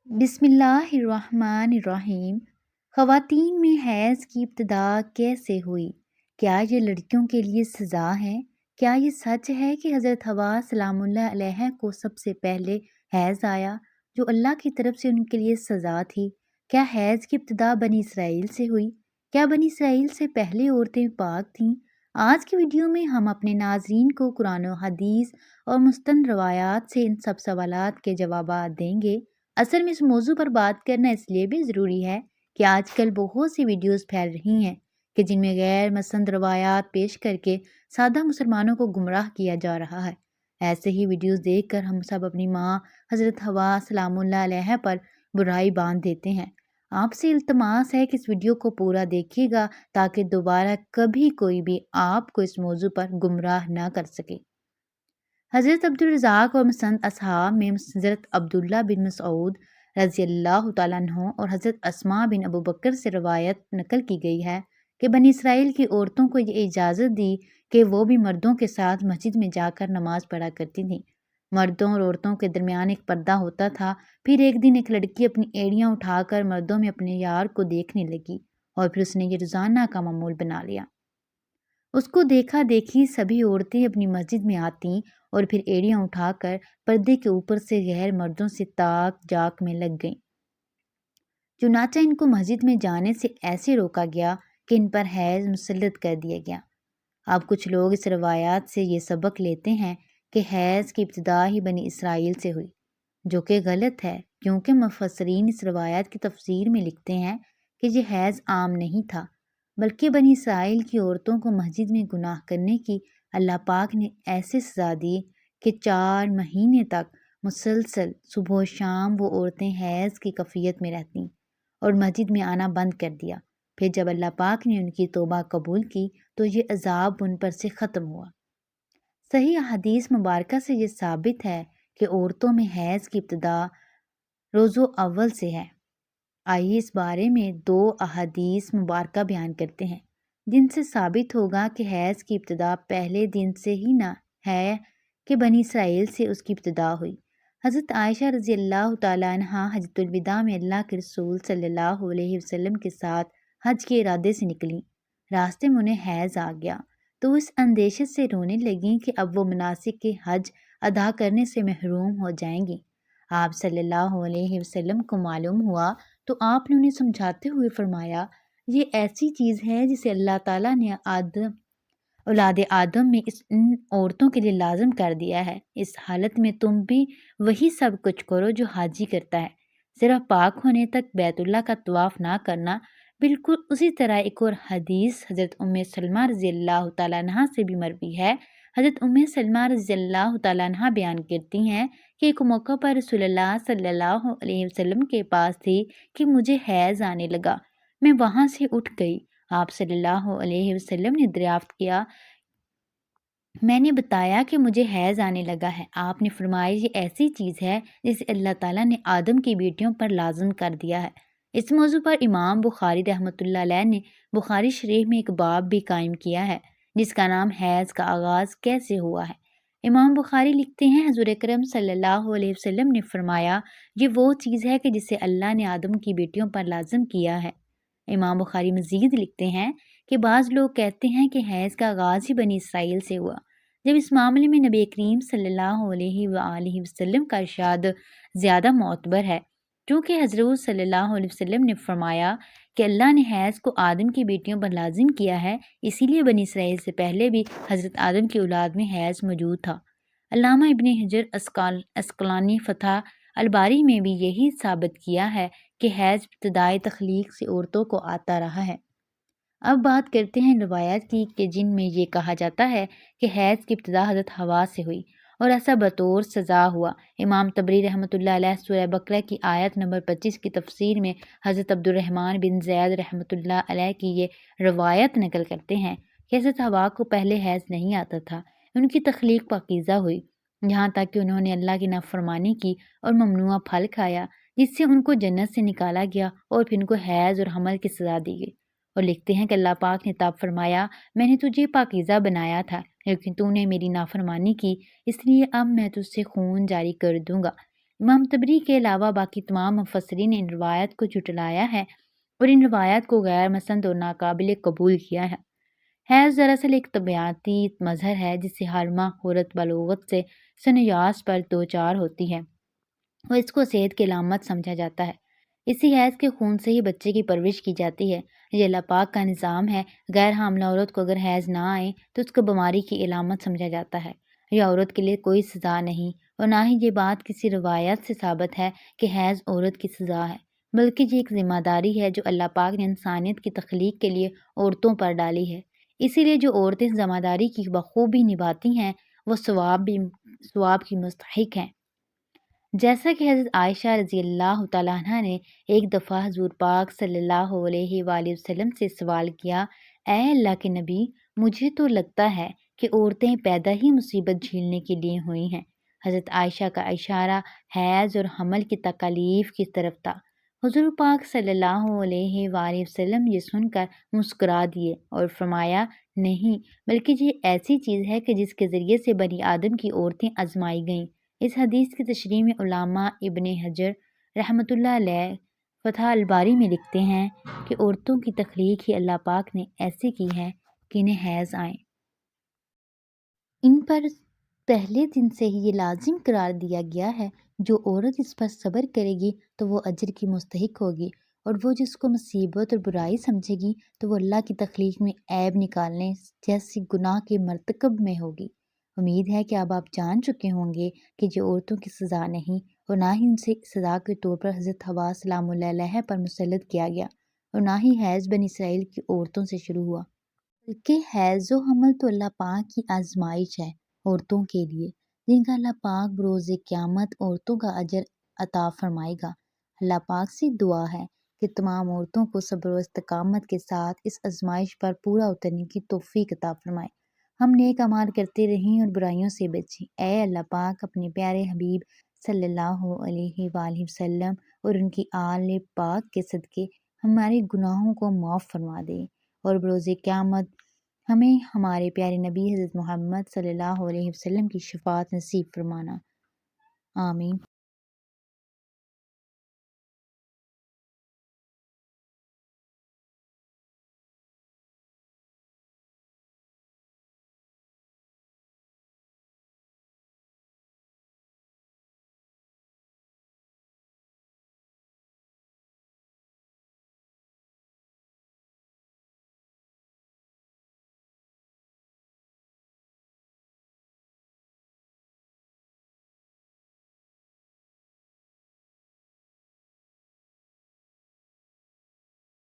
بسم اللہ الرحمن الرحیم۔ خواتین میں حیض کی ابتدا کیسے ہوئی؟ کیا یہ لڑکیوں کے لیے سزا ہے؟ کیا یہ سچ ہے کہ حضرت حوا سلام اللہ علیہ کو سب سے پہلے حیض آیا جو اللہ کی طرف سے ان کے لیے سزا تھی؟ کیا حیض کی ابتدا بنی اسرائیل سے ہوئی؟ کیا بنی اسرائیل سے پہلے عورتیں پاک تھیں؟ آج کی ویڈیو میں ہم اپنے ناظرین کو قرآن و حدیث اور مستند روایات سے ان سب سوالات کے جوابات دیں گے۔ اصل میں اس موضوع پر بات کرنا اس لیے بھی ضروری ہے کہ آج کل بہت سی ویڈیوز پھیل رہی ہیں کہ جن میں غیر مستند روایات پیش کر کے سادہ مسلمانوں کو گمراہ کیا جا رہا ہے۔ ایسے ہی ویڈیوز دیکھ کر ہم سب اپنی ماں حضرت حوا سلام اللہ علیہ پر برائی باندھ دیتے ہیں۔ آپ سے التماس ہے کہ اس ویڈیو کو پورا دیکھیے گا تاکہ دوبارہ کبھی کوئی بھی آپ کو اس موضوع پر گمراہ نہ کر سکے۔ حضرت عبدالرزاق اور مسند اصحاب میں حضرت عبداللہ بن مسعود رضی اللہ تعالیٰ عنہ اور حضرت اسماء بن ابو بکر سے روایت نقل کی گئی ہے کہ بنی اسرائیل کی عورتوں کو یہ اجازت دی کہ وہ بھی مردوں کے ساتھ مسجد میں جا کر نماز پڑھا کرتی تھیں۔ مردوں اور عورتوں کے درمیان ایک پردہ ہوتا تھا۔ پھر ایک دن ایک لڑکی اپنی ایڑیاں اٹھا کر مردوں میں اپنے یار کو دیکھنے لگی اور پھر اس نے یہ روزانہ کا معمول بنا لیا۔ اس کو دیکھا دیکھی سبھی عورتیں اپنی مسجد میں آتیں اور پھر ایڑیاں اٹھا کر پردے کے اوپر سے غیر مردوں سے تاک جاک میں لگ گئیں۔ چنانچہ ان کو مسجد میں جانے سے ایسے روکا گیا کہ ان پر حیض مسلط کر دیا گیا۔ اب کچھ لوگ اس روایات سے یہ سبق لیتے ہیں کہ حیض کی ابتدا ہی بنی اسرائیل سے ہوئی، جو کہ غلط ہے، کیونکہ مفسرین اس روایات کی تفسیر میں لکھتے ہیں کہ یہ حیض عام نہیں تھا، بلکہ بنی اسرائیل کی عورتوں کو مسجد میں گناہ کرنے کی اللہ پاک نے ایسے سزا دی کہ 4 مہینے تک مسلسل صبح و شام وہ عورتیں حیض کی کیفیت میں رہتیں اور مسجد میں آنا بند کر دیا۔ پھر جب اللہ پاک نے ان کی توبہ قبول کی تو یہ عذاب ان پر سے ختم ہوا۔ صحیح احادیث مبارکہ سے یہ ثابت ہے کہ عورتوں میں حیض کی ابتدا روز اول سے ہے۔ آئیے اس بارے میں 2 احادیث مبارکہ بیان کرتے ہیں جن سے ثابت ہوگا کہ حیض کی ابتدا پہلے دن سے ہی نہ ہے کہ بنی اسرائیل سے اس کی ابتدا ہوئی۔ حضرت عائشہ رضی اللہ تعالیٰ عنہا حجۃ الوداع میں اللہ کے رسول صلی اللہ علیہ وسلم کے ساتھ حج کے ارادے سے نکلیں۔ راستے میں انہیں حیض آ گیا تو اس اندیشے سے رونے لگیں کہ اب وہ مناسک کے حج ادا کرنے سے محروم ہو جائیں گی۔ آپ صلی اللہ علیہ وسلم کو معلوم ہوا تو آپ نے انہیں سمجھاتے ہوئے فرمایا، یہ ایسی چیز ہے جسے اللہ تعالیٰ نے اولاد آدم میں ان عورتوں کے لیے لازم کر دیا ہے۔ اس حالت میں تم بھی وہی سب کچھ کرو جو حاجی کرتا ہے، صرف پاک ہونے تک بیت اللہ کا طواف نہ کرنا۔ بالکل اسی طرح ایک اور حدیث حضرت ام سلمہ رضی اللہ تعالیٰ عنہ سے بھی مروی ہے۔ حضرت ام سلمہ رضی اللہ تعالیٰ عنہ بیان کرتی ہیں کہ ایک موقع پر رسول اللہ صلی اللہ علیہ وسلم کے پاس تھی کہ مجھے حیض آنے لگا۔ میں وہاں سے اٹھ گئی۔ آپ صلی اللہ علیہ وسلم نے دریافت کیا، میں نے بتایا کہ مجھے حیض آنے لگا ہے۔ آپ نے فرمایا، یہ ایسی چیز ہے جسے اللہ تعالیٰ نے آدم کی بیٹیوں پر لازم کر دیا ہے۔ اس موضوع پر امام بخاری رحمۃ اللہ علیہ نے بخاری شریف میں ایک باب بھی قائم کیا ہے جس کا نام حیض کا آغاز کیسے ہوا ہے۔ امام بخاری لکھتے ہیں، حضور اکرم صلی اللہ علیہ وسلم نے فرمایا، یہ وہ چیز ہے کہ جسے اللہ نے آدم کی بیٹیوں پر لازم کیا ہے۔ امام بخاری مزید لکھتے ہیں کہ بعض لوگ کہتے ہیں کہ حیض کا آغاز ہی بنی اسرائیل سے ہوا، جب اس معاملے میں نبی کریم صلی اللہ علیہ وآلہ وسلم کا ارشاد زیادہ معتبر ہے، کیونکہ حضرت صلی اللہ علیہ وسلم نے فرمایا کہ اللہ نے حیض کو آدم کی بیٹیوں پر لازم کیا ہے، اسی لیے بنی اسرائیل سے پہلے بھی حضرت آدم کی اولاد میں حیض موجود تھا۔ علامہ ابن حجر اسقلانی فتح الباری میں بھی یہی ثابت کیا ہے کہ حیض ابتدائی تخلیق سے عورتوں کو آتا رہا ہے۔ اب بات کرتے ہیں روایات کی کہ جن میں یہ کہا جاتا ہے کہ حیض کی ابتدا حضرت حوا سے ہوئی اور ایسا بطور سزا ہوا۔ امام طبری رحمۃ اللہ علیہ سورہ بقرہ کی آیت نمبر 25 کی تفسیر میں حضرت عبد الرحمن بن زید رحمۃ اللہ علیہ کی یہ روایت نقل کرتے ہیں کہ حضرت حوا کو پہلے حیض نہیں آتا تھا، ان کی تخلیق پاکیزہ ہوئی، یہاں تک کہ انہوں نے اللہ کی نافرمانی کی اور ممنوعہ پھل کھایا، جس سے ان کو جنت سے نکالا گیا اور پھر ان کو حیض اور حمل کی سزا دی گئی۔ اور لکھتے ہیں کہ اللہ پاک نے تب فرمایا، میں نے تجھے پاکیزہ بنایا تھا لیکن تو نے میری نافرمانی کی، اس لیے اب میں تجھ سے خون جاری کر دوں گا۔ امام تبری کے علاوہ باقی تمام مفسرین نے ان روایات کو جھٹلایا ہے اور ان روایات کو غیر مسند اور ناقابل قبول کیا ہے۔ حیض دراصل ایک طبیعتی مظہر ہے جس سے ہر ماہ عورت بلوغت سے سن یاس پر دوچار ہوتی ہے اور اس کو صحت کی علامت سمجھا جاتا ہے۔ اسی حیض کے خون سے ہی بچے کی پرورش کی جاتی ہے۔ یہ اللہ پاک کا نظام ہے۔ غیر حاملہ عورت کو اگر حیض نہ آئے تو اس کو بیماری کی علامت سمجھا جاتا ہے۔ یہ عورت کے لیے کوئی سزا نہیں اور نہ ہی یہ بات کسی روایت سے ثابت ہے کہ حیض عورت کی سزا ہے، بلکہ یہ ایک ذمہ داری ہے جو اللہ پاک نے انسانیت کی تخلیق کے لیے عورتوں پر ڈالی ہے۔ اسی لیے جو عورتیں اس ذمہ داری کی بخوبی نبھاتی ہیں وہ ثواب کی مستحق ہیں۔ جیسا کہ حضرت عائشہ رضی اللہ تعالیٰ عنہ نے ایک دفعہ حضور پاک صلی اللہ علیہ وآلہ وسلم سے سوال کیا، اے اللہ کے نبی، مجھے تو لگتا ہے کہ عورتیں پیدا ہی مصیبت جھیلنے کے لیے ہوئی ہیں۔ حضرت عائشہ کا اشارہ حیض اور حمل کی تکالیف کی طرف تھا۔ حضور پاک صلی اللہ علیہ وآلہ وسلم یہ سن کر مسکرا دیے اور فرمایا، نہیں، بلکہ یہ ایسی چیز ہے کہ جس کے ذریعے سے بنی آدم کی عورتیں آزمائی گئیں۔ اس حدیث کی تشریح میں علامہ ابن حجر رحمۃ اللہ علیہ فتح الباری میں لکھتے ہیں کہ عورتوں کی تخلیق ہی اللہ پاک نے ایسے کی ہے کہ انہیں حیض آئے۔ ان پر پہلے دن سے ہی یہ لازم قرار دیا گیا ہے، جو عورت اس پر صبر کرے گی تو وہ اجر کی مستحق ہوگی، اور وہ جس کو مصیبت اور برائی سمجھے گی تو وہ اللہ کی تخلیق میں عیب نکالنے جیسی گناہ کے مرتکب میں ہوگی۔ امید ہے کہ اب آپ جان چکے ہوں گے کہ یہ عورتوں کی سزا نہیں اور نہ ہی ان سے سزا کے طور پر حضرت حوا سلام اللہ علیہ پر مسلط کیا گیا، اور نہ ہی حیض بنی اسرائیل کی عورتوں سے شروع ہوا، بلکہ حیض و حمل تو اللہ پاک کی آزمائش ہے عورتوں کے لیے، جن کا اللہ پاک بروز قیامت عورتوں کا اجر عطا فرمائے گا۔ اللہ پاک سے دعا ہے کہ تمام عورتوں کو صبر و استقامت کے ساتھ اس آزمائش پر پورا اترنے کی توفیق عطا فرمائے۔ ہم نیک اعمال کرتے رہیں اور برائیوں سے بچیں۔ اے اللہ پاک اپنے پیارے حبیب صلی اللہ علیہ وآلہ وسلم اور ان کی آل پاک کے صدقے ہمارے گناہوں کو معاف فرما دے، اور بروز قیامت ہمیں ہمارے پیارے نبی حضرت محمد صلی اللہ علیہ وسلم کی شفاعت نصیب فرمانا۔ آمین۔